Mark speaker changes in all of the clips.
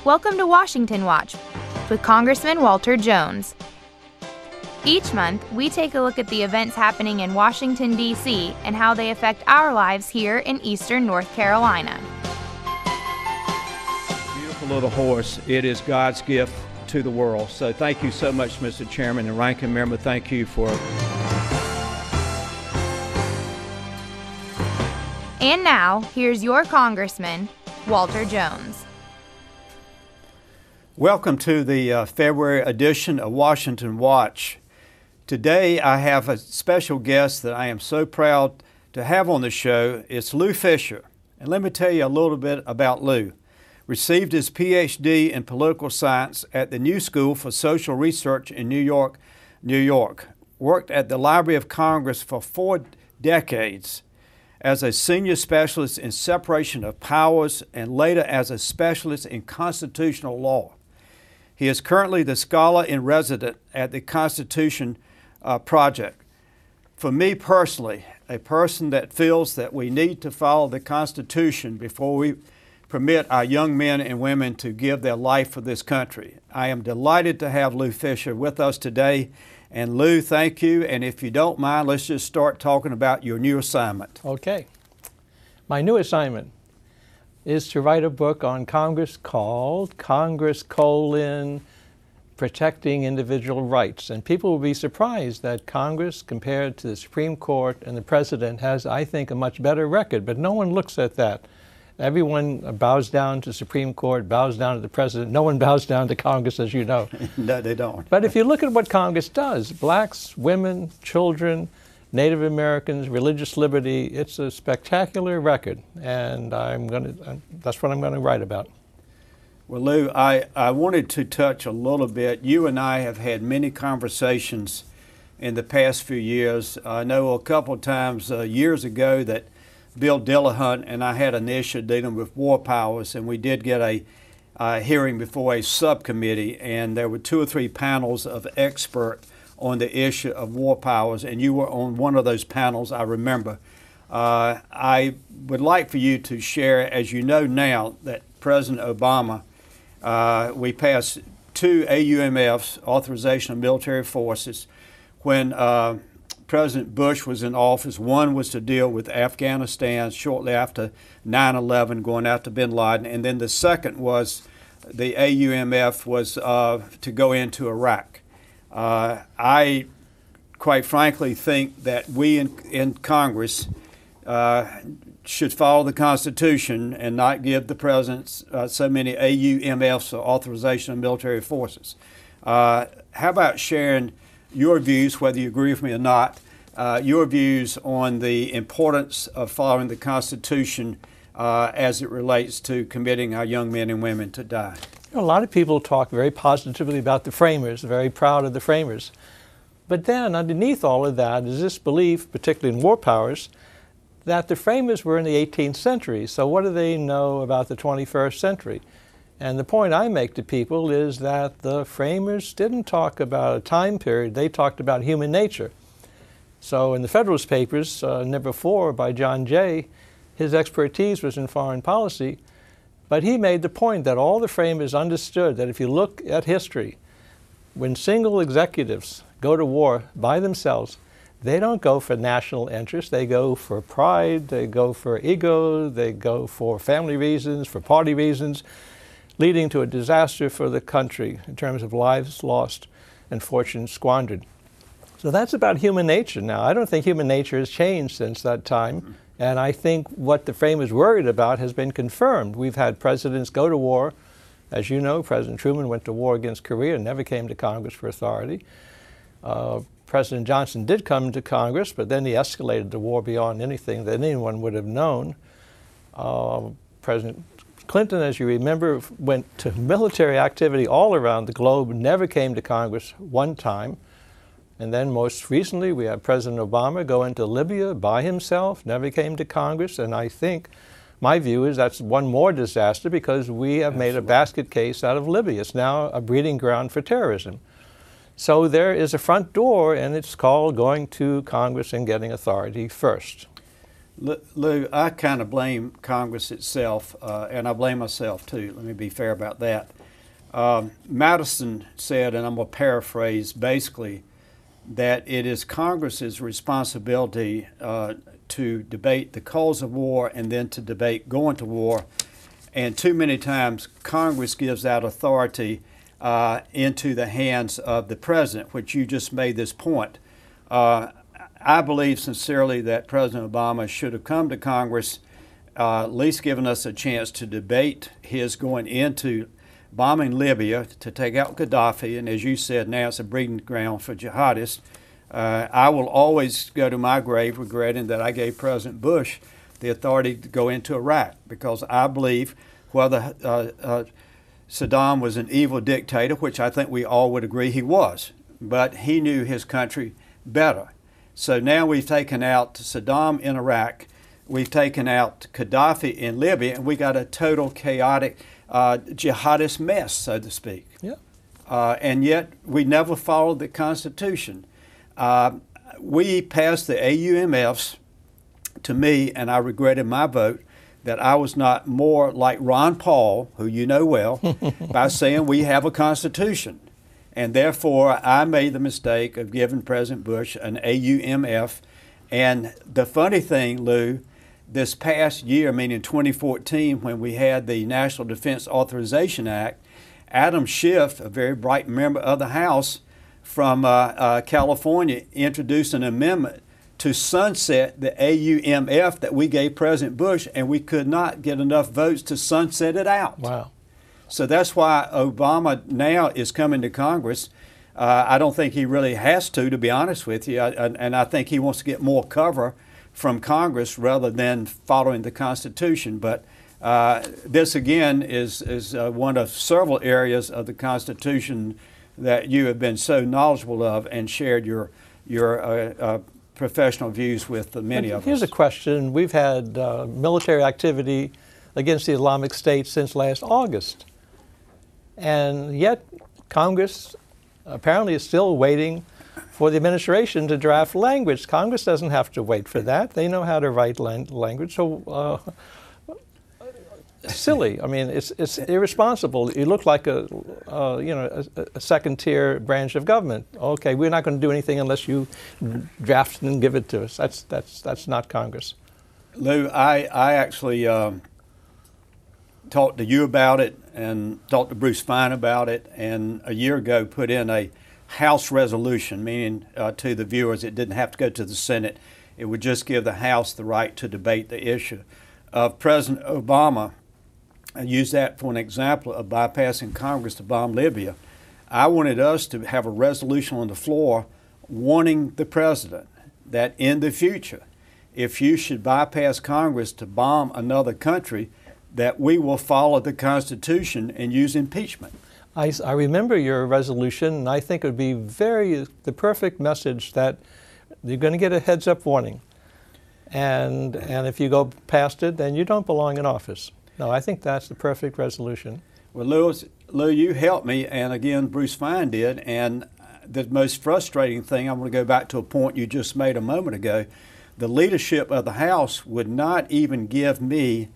Speaker 1: Welcome to Washington Watch with Congressman Walter Jones. Each month, we take a look at the events happening in Washington, D.C. and how they affect our lives here in eastern North Carolina.
Speaker 2: Beautiful little horse. It is God's gift to the world. So thank you so much, Mr. Chairman and Ranking Member. Thank you for...
Speaker 1: And now, here's your Congressman, Walter Jones.
Speaker 2: Welcome to the February edition of Washington Watch. Today I have a special guest that I am so proud to have on the show. It's Lou Fisher. And let me tell you a little bit about Lou. Received his PhD in political science at the New School for Social Research in New York, New York. Worked at the Library of Congress for 4 decades as a senior specialist in separation of powers and later as a specialist in constitutional law. He is currently the scholar in residence at the Constitution Project. For me personally, a person that feels that we need to follow the Constitution before we permit our young men and women to give their life for this country. I am delighted to have Lou Fisher with us today. And Lou, thank you. And if you don't mind, let's just start talking about your new assignment.
Speaker 3: Okay. My new assignment is to write a book on Congress called Congress: Protecting Individual Rights. And people will be surprised that Congress, compared to the Supreme Court and the President, has, I think, a much better record. But no one looks at that. Everyone bows down to the Supreme Court, bows down to the President. No one bows down to Congress, as you know.
Speaker 2: No, they don't.
Speaker 3: But if you look at what Congress does, blacks, women, children, Native Americans, religious liberty, it's a spectacular record, and that's what I'm going to write about.
Speaker 2: Well, Lou, I wanted to touch a little bit. You and I have had many conversations in the past few years. I know a couple of times years ago that Bill Dillahunt and I had an issue dealing with war powers, and we did get a hearing before a subcommittee, and there were 2 or 3 panels of experts on the issue of war powers, and you were on one of those panels, I remember. I would like for you to share, as you know now, that President Obama, we passed 2 AUMFs, Authorization of Military Forces. When President Bush was in office, one was to deal with Afghanistan shortly after 9/11, going after bin Laden, and then the second was, the AUMF was to go into Iraq. I, quite frankly, think that we in Congress should follow the Constitution and not give the President so many AUMFs, or Authorization of Military Forces. How about sharing your views, whether you agree with me or not, your views on the importance of following the Constitution as it relates to committing our young men and women to die?
Speaker 3: You know, a lot of people talk very positively about the framers, very proud of the framers. But then underneath all of that is this belief, particularly in war powers, that the framers were in the 18th century. So what do they know about the 21st century? And the point I make to people is that the framers didn't talk about a time period, they talked about human nature. So in the Federalist Papers, number 4 by John Jay, his expertise was in foreign policy, but he made the point that all the framers understood that if you look at history, when single executives go to war by themselves, they don't go for national interest, they go for pride, they go for ego, they go for family reasons, for party reasons, leading to a disaster for the country in terms of lives lost and fortune squandered. So that's about human nature now. I don't think human nature has changed since that time. And I think what the framers worried about has been confirmed. We've had presidents go to war. As you know, President Truman went to war against Korea and never came to Congress for authority. President Johnson did come to Congress, but then he escalated the war beyond anything that anyone would have known. President Clinton, as you remember, went to military activity all around the globe, never came to Congress one time. And then most recently, we had President Obama go into Libya by himself, never came to Congress. And I think my view is that's one more disaster because we have made a basket case out of Libya. It's now a breeding ground for terrorism. So there is a front door, and it's called going to Congress and getting authority first.
Speaker 2: Lou, I kind of blame Congress itself, and I blame myself too. Let me be fair about that. Madison said, and I'm going to paraphrase basically, that it is Congress's responsibility to debate the cause of war and then to debate going to war. And too many times Congress gives that authority into the hands of the president, which you just made this point. I believe sincerely that President Obama should have come to Congress, at least given us a chance to debate his going into bombing Libya to take out Gaddafi, and as you said, now it's a breeding ground for jihadists. I will always go to my grave regretting that I gave President Bush the authority to go into Iraq, because I believe whether Saddam was an evil dictator, which I think we all would agree he was, but he knew his country better. So now we've taken out Saddam in Iraq, we've taken out Gaddafi in Libya, and we got a total chaotic jihadist mess, so to speak.
Speaker 3: Yeah.
Speaker 2: And yet we never followed the Constitution. We passed the AUMFs, to me, and I regretted my vote, that I was not more like Ron Paul, who you know well, by saying we have a Constitution. And therefore, I made the mistake of giving President Bush an AUMF. And the funny thing, Lou, this past year, meaning 2014, when we had the National Defense Authorization Act, Adam Schiff, a very bright member of the House from California, introduced an amendment to sunset the AUMF that we gave President Bush, and we could not get enough votes to sunset it out.
Speaker 3: Wow.
Speaker 2: So that's why Obama now is coming to Congress. I don't think he really has to be honest with you, and I think he wants to get more cover from Congress rather than following the Constitution. But this, again, is one of several areas of the Constitution that you have been so knowledgeable of and shared your professional views with many of us.
Speaker 3: Here's a question. We've had military activity against the Islamic State since last August. And yet Congress apparently is still waiting for the administration to draft language. Congress doesn't have to wait for that. They know how to write language. So silly. I mean, it's irresponsible. You look like a second-tier branch of government. Okay, we're not going to do anything unless you draft and give it to us. That's not Congress.
Speaker 2: Lou, I actually talked to you about it and talked to Bruce Fine about it, and a year ago put in a House resolution, meaning to the viewers it didn't have to go to the Senate. It would just give the House the right to debate the issue. President Obama used that for an example of bypassing Congress to bomb Libya. I wanted us to have a resolution on the floor warning the president that in the future, if you should bypass Congress to bomb another country, that we will follow the Constitution and use impeachment.
Speaker 3: I remember your resolution, and I think it would be the perfect message that you're going to get a heads-up warning. And if you go past it, then you don't belong in office. No, I think that's the perfect resolution.
Speaker 2: Well, Lou, you helped me, and again, Bruce Fine did, and the most frustrating thing, I'm going to go back to a point you just made a moment ago, the leadership of the House would not even give me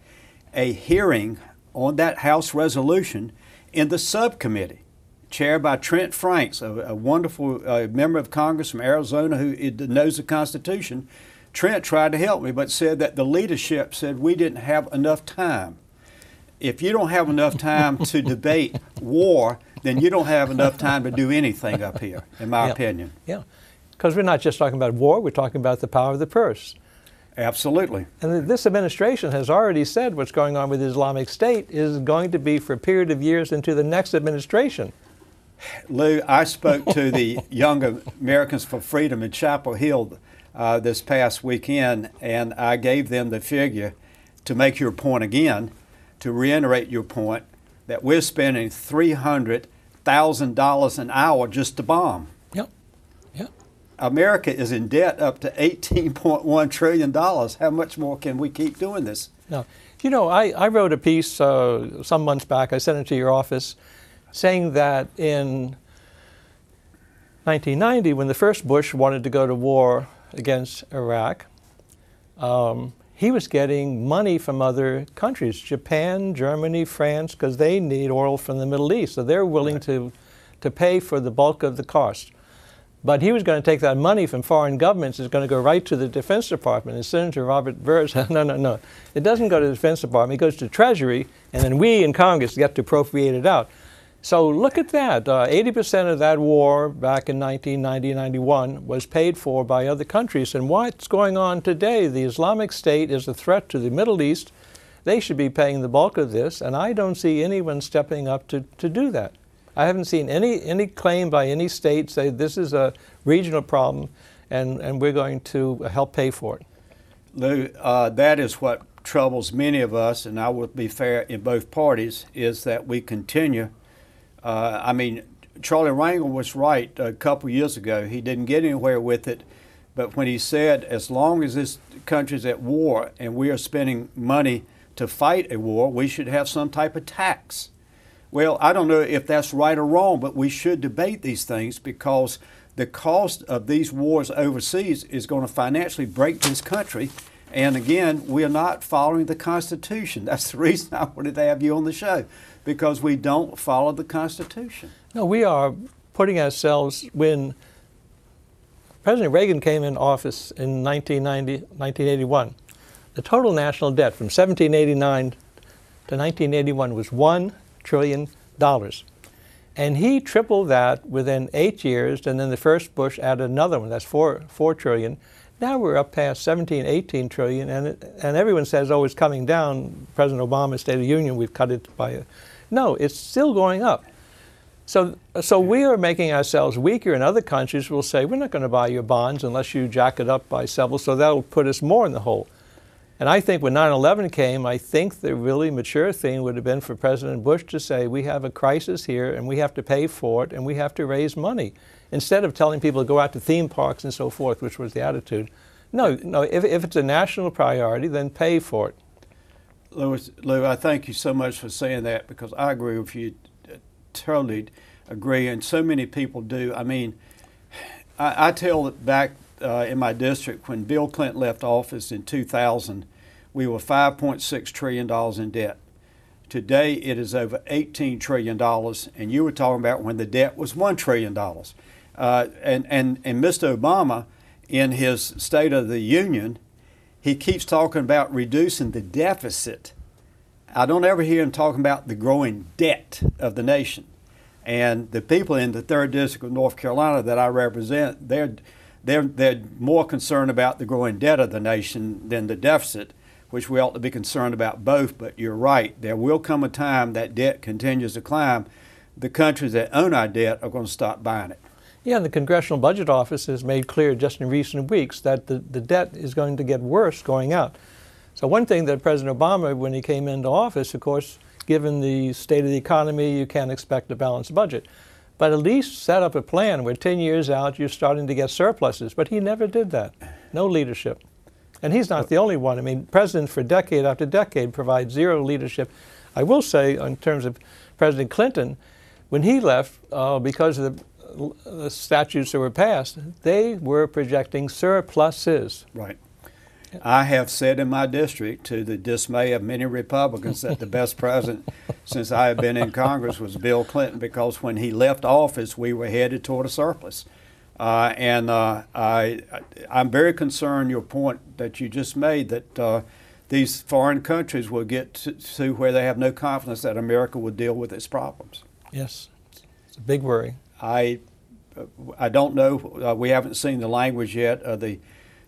Speaker 2: a hearing on that House resolution in the subcommittee, chaired by Trent Franks, a wonderful member of Congress from Arizona who knows the Constitution. Trent tried to help me, but said that the leadership said we didn't have enough time. If you don't have enough time to debate war, then you don't have enough time to do anything up here, in my opinion.
Speaker 3: Yeah, because we're not just talking about war, we're talking about the power of the purse.
Speaker 2: Absolutely.
Speaker 3: And this administration has already said what's going on with the Islamic State is going to be for a period of years into the next administration.
Speaker 2: Lou, I spoke to the Young Americans for Freedom in Chapel Hill this past weekend, and I gave them the figure to make your point again, to reiterate your point, that we're spending $300,000 an hour just to bomb. America is in debt up to $18.1 trillion. How much more can we keep doing this?
Speaker 3: No. You know, I wrote a piece some months back, I sent it to your office, saying that in 1990, when the first Bush wanted to go to war against Iraq, he was getting money from other countries, Japan, Germany, France, because they need oil from the Middle East. So they're willing to pay for the bulk of the cost. But he was going to take that money from foreign governments. It's going to go right to the Defense Department. And Senator Robert Burr said, no. It doesn't go to the Defense Department. It goes to Treasury, and then we in Congress get to appropriate it out. So look at that. 80% of that war back in 1990-91 was paid for by other countries. And what's going on today? The Islamic State is a threat to the Middle East. They should be paying the bulk of this, and I don't see anyone stepping up to do that. I haven't seen any claim by any state say this is a regional problem and we're going to help pay for it.
Speaker 2: Lou, that is what troubles many of us, and I will be fair in both parties, is that we continue. I mean, Charlie Rangel was right a couple years ago. He didn't get anywhere with it, but when he said as long as this country's at war and we are spending money to fight a war, we should have some type of tax. Well, I don't know if that's right or wrong, but we should debate these things because the cost of these wars overseas is going to financially break this country. And again, we are not following the Constitution. That's the reason I wanted to have you on the show, because we don't follow the Constitution.
Speaker 3: No, we are putting ourselves, when President Reagan came in office in 1981, the total national debt from 1789 to 1981 was $1 trillion. And he tripled that within 8 years, and then the first Bush added another one. That's $4 trillion. Now we're up past 17, 18 trillion, and everyone says, oh, it's coming down. President Obama's State of the Union, we've cut it by no, it's still going up. So we are making ourselves weaker, and other countries will say, we're not going to buy your bonds unless you jack it up by several, so that'll put us more in the hole. And I think when 9/11 came, I think the really mature thing would have been for President Bush to say, we have a crisis here and we have to pay for it and we have to raise money, instead of telling people to go out to theme parks and so forth, which was the attitude. No, if it's a national priority, then pay for it.
Speaker 2: Lou, I thank you so much for saying that, because I agree with you, totally agree, and so many people do. I mean, I tell it back in my district, when Bill Clinton left office in 2000, we were $5.6 trillion in debt. Today, it is over $18 trillion, and you were talking about when the debt was $1 trillion. And Mr. Obama, in his State of the Union, he keeps talking about reducing the deficit. I don't ever hear him talking about the growing debt of the nation. And the people in the 3rd District of North Carolina that I represent, they're more concerned about the growing debt of the nation than the deficit, which we ought to be concerned about both. But you're right, there will come a time that debt continues to climb. The countries that own our debt are going to stop buying it.
Speaker 3: Yeah, and the Congressional Budget Office has made clear just in recent weeks that the debt is going to get worse going out. So one thing that President Obama, when he came into office, of course, given the state of the economy, you can't expect a balanced budget. But at least set up a plan where 10 years out you're starting to get surpluses. But he never did that. No leadership. And he's not the only one. I mean, presidents for decade after decade provide zero leadership. I will say, in terms of President Clinton, when he left, because of the statutes that were passed, they were projecting surpluses.
Speaker 2: Right. I have said in my district, to the dismay of many Republicans, that the best president since I have been in Congress was Bill Clinton, because when he left office, we were headed toward a surplus. I'm very concerned, your point that you just made, that these foreign countries will get to where they have no confidence that America will deal with its problems.
Speaker 3: Yes, it's a big worry.
Speaker 2: I don't know. We haven't seen the language yet of the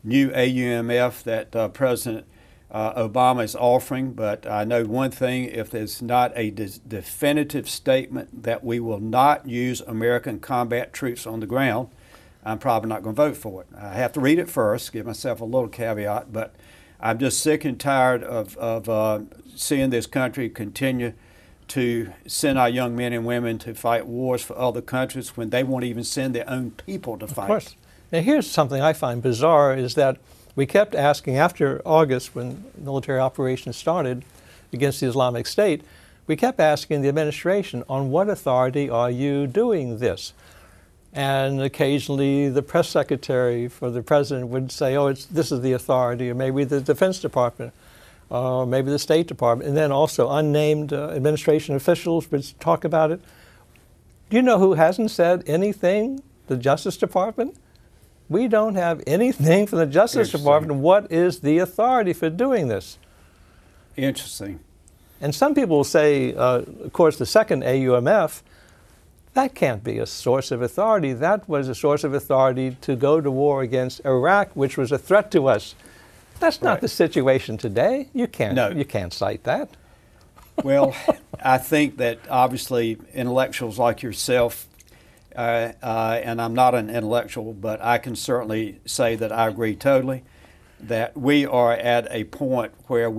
Speaker 2: new AUMF that President Obama is offering, but I know one thing: if there's not a definitive statement that we will not use American combat troops on the ground, I'm probably not going to vote for it. I have to read it first, give myself a little caveat, but I'm just sick and tired of seeing this country continue to send our young men and women to fight wars for other countries when they won't even send their own people to fight.
Speaker 3: Of course. Now here's something I find bizarre, is that we kept asking, after August when military operations started against the Islamic State, we kept asking the administration, on what authority are you doing this? And occasionally the press secretary for the president would say, oh, this is the authority, or maybe the Defense Department, or maybe the State Department. And then also unnamed administration officials would talk about it. Do you know who hasn't said anything? The Justice Department? We don't have anything from the Justice Department. What is the authority for doing this?
Speaker 2: Interesting.
Speaker 3: And some people will say, of course, the second AUMF, that can't be a source of authority. That was a source of authority to go to war against Iraq, which was a threat to us. That's not the situation today. You can't cite that.
Speaker 2: Well, I think that obviously intellectuals like yourself, and I'm not an intellectual, but I can certainly say that I agree totally, that we are at a point where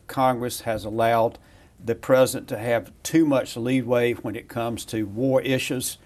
Speaker 2: Congress has allowed the president to have too much leeway when it comes to war issues.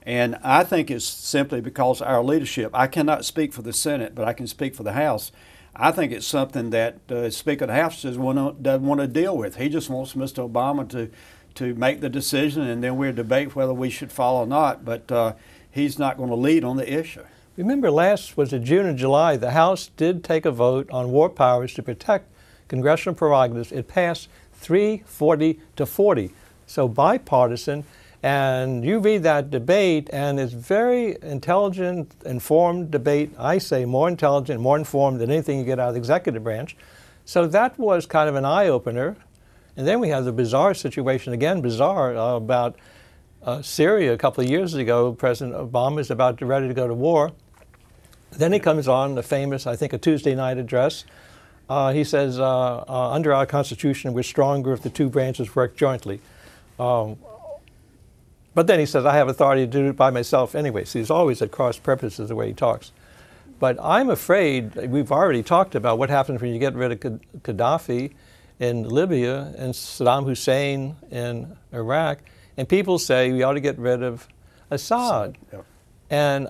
Speaker 2: And I think it's simply because our leadership, I cannot speak for the Senate, but I can speak for the House. I think it's something that the Speaker of the House doesn't want to deal with. He just wants Mr. Obama to make the decision, and then we'll debate whether we should follow or not. But he's not going to lead on the issue.
Speaker 3: Remember was it June and July, the House did take a vote on war powers to protect congressional prerogatives. It passed 340 to 40, so bipartisan. And you read that debate, and it's very intelligent, informed debate. I say more intelligent, more informed than anything you get out of the executive branch. So that was kind of an eye-opener. And then we have the bizarre situation, again bizarre, about Syria a couple of years ago. President Obama is ready to go to war. Then he comes on the famous, I think, a Tuesday night address. He says, under our Constitution, we're stronger if the two branches work jointly. But then he says, I have authority to do it by myself anyway. So he's always at cross purposes the way he talks. But I'm afraid, we've already talked about what happens when you get rid of Gaddafi in Libya and Saddam Hussein in Iraq. And people say we ought to get rid of Assad.
Speaker 2: Yeah.
Speaker 3: And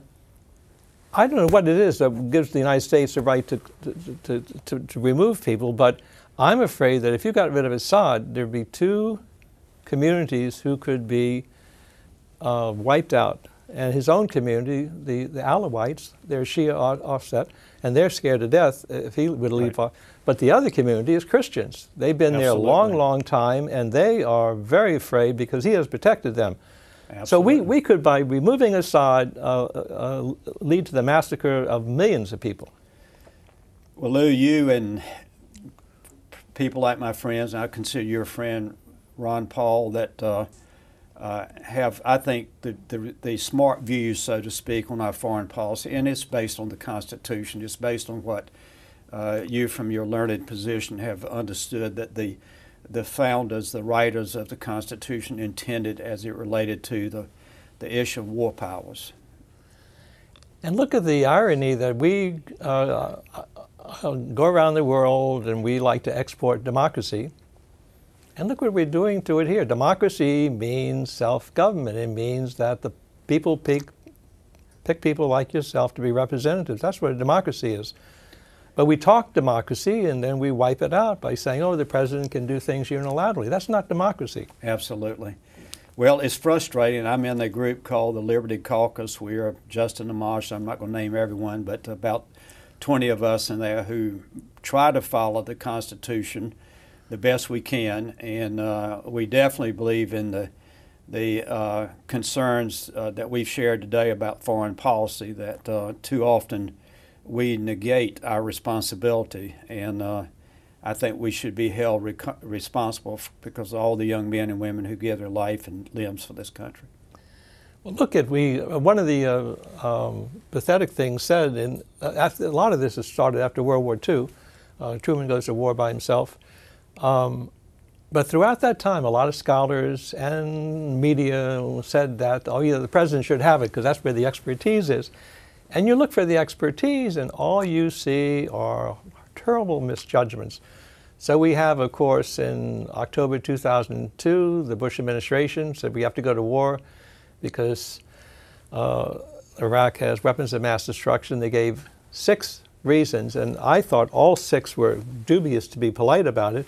Speaker 3: I don't know what it is that gives the United States the right to remove people, but I'm afraid that if you got rid of Assad, there'd be two communities who could be wiped out. And his own community, the Alawites, they're Shia offset, and they're scared to death if he would leave off. But the other community is Christians. They've been there a long, long time, and they are very afraid because he has protected them. Absolutely. So we could, by removing Assad, lead to the massacre of millions of people.
Speaker 2: Well, Lou, you and people like my friends, and I consider your friend Ron Paul, that have, I think, the smart views, so to speak, on our foreign policy, and it's based on the Constitution. It's based on what you, from your learned position, have understood that the founders, the writers of the Constitution intended as it related to the issue of war powers.
Speaker 3: And look at the irony that we go around the world and we like to export democracy. And look what we're doing to it here. Democracy means self-government. It means that the people pick people like yourself to be representatives. That's what a democracy is. But we talk democracy and then we wipe it out by saying, oh, the president can do things unilaterally. That's not democracy.
Speaker 2: Absolutely. Well, it's frustrating. I'm in a group called the Liberty Caucus. We are Justin Amash. I'm not going to name everyone, but about 20 of us in there who try to follow the Constitution the best we can. And we definitely believe in the concerns that we've shared today about foreign policy, that too often we negate our responsibility, and I think we should be held responsible because of all the young men and women who give their life and limbs for this country.
Speaker 3: Well, look at one of the pathetic things said, and a lot of this has started after World War II. Truman goes to war by himself. But throughout that time, a lot of scholars and media said that, oh yeah, the president should have it because that's where the expertise is. And you look for the expertise, and all you see are terrible misjudgments. So we have, of course, in October 2002, the Bush administration said we have to go to war because Iraq has weapons of mass destruction. They gave 6 reasons, and I thought all 6 were dubious, to be polite about it.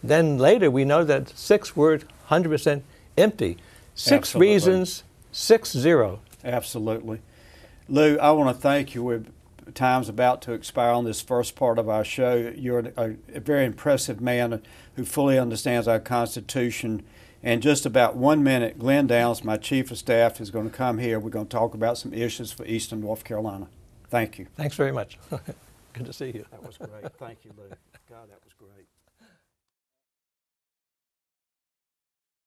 Speaker 3: Then later we know that 6 were 100% empty. 6
Speaker 2: Absolutely.
Speaker 3: reasons, 6-0.
Speaker 2: Absolutely. Lou, I want to thank you. Time's about to expire on this first part of our show. You're a very impressive man who fully understands our Constitution. In just about 1 minute, Glenn Downs, my Chief of Staff, is going to come here. We're going to talk about some issues for Eastern North Carolina. Thank you.
Speaker 3: Thanks very much. Good to see you.
Speaker 2: That was great. Thank you, Lou. God, that was great.